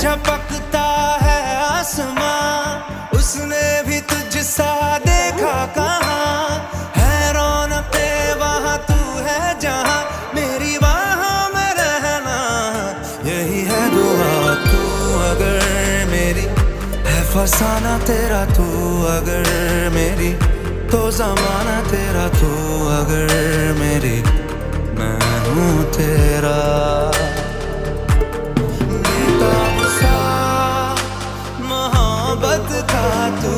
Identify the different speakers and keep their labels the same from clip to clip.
Speaker 1: झपकता है आसमां, उसने भी तुझसा देखा कहाँ, है रौनके वहाँ तू है जहाँ, मेरी बाहों में रहना यही है दुआ। तू अगर मेरी है फसाना तेरा, तू अगर मेरी तो जमाना तेरा, तू अगर मेरी मैं हूँ तेरा। मोहब्बत का तू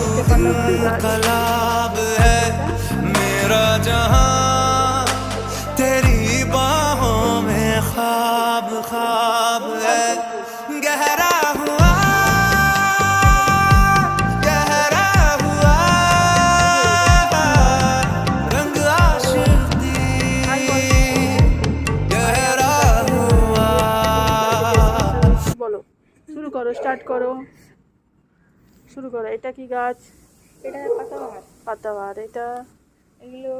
Speaker 1: कलाब है, मेरा जहां तेरी बाहों में ख्वाब ख्वाब है। गहरा हुआ गहरा हुआ रंग आशिकी, गहरा हुआ।
Speaker 2: বলো, শুরু করো, স্টার্ট করো, শুরু করো। এটা কি গাছ?
Speaker 3: এটা পাতাবাহার।
Speaker 2: পাতাবাহার। এটা
Speaker 3: এগুলো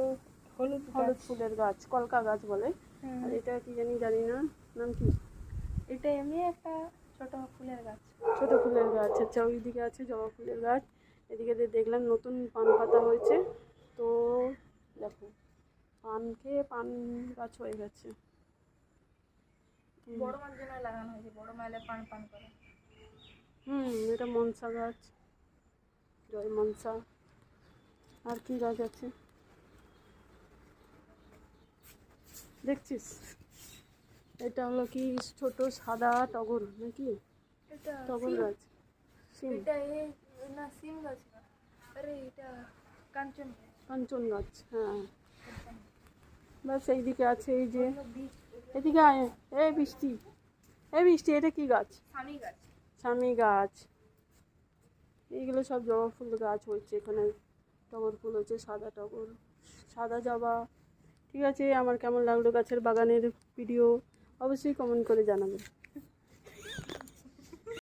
Speaker 3: হলুদ
Speaker 2: হলুদ ফুলের গাছ, কলকা গাছ বলে। আর এটা কি জানি, জানি না নাম কি।
Speaker 3: এটা এমনি একটা ছোট ফুলের গাছ।
Speaker 2: ছোট ফুলের গাছ। আচ্ছা, ওইদিকে আছে জবা ফুলের গাছ। এদিকে দেখলাম নতুন পান পাতা হয়েছে। তো দেখো, পান খেয়ে পান গাছ হয়ে গেছে।
Speaker 3: বড় মার জন্য লাগানো হয়েছে, বড় মাইলে পান পান করে।
Speaker 2: এটা মনসা গাছ, জয় মনসা। আর কি গাছ আছে দেখছিস? এটা হলো কি ছোট সাদা টগর নাকি?
Speaker 3: এটা
Speaker 2: টগর গাছ, সিম,
Speaker 3: এটা না সিম গাছ না, আরে এটা কাঞ্চন গাছ।
Speaker 2: কাঞ্চন গাছ। হ্যাঁ, বাস এইদিকে আছে। এই যে
Speaker 3: বীজ
Speaker 2: এদিকে আয়, এই বৃষ্টি, এই বৃষ্টি, এটা কি গাছ?
Speaker 3: স্বামী গাছ।
Speaker 2: স্বামী গাছ। এইগুলো সব জবা ফুল গাছ হয়েছে এখানে। টগর ফুল হচ্ছে, সাদা টগর, সাদা জবা। ঠিক আছে, আমার কেমন লাগলো গাছের বাগানের ভিডিও অবশ্যই কমেন্ট করে জানাবেন।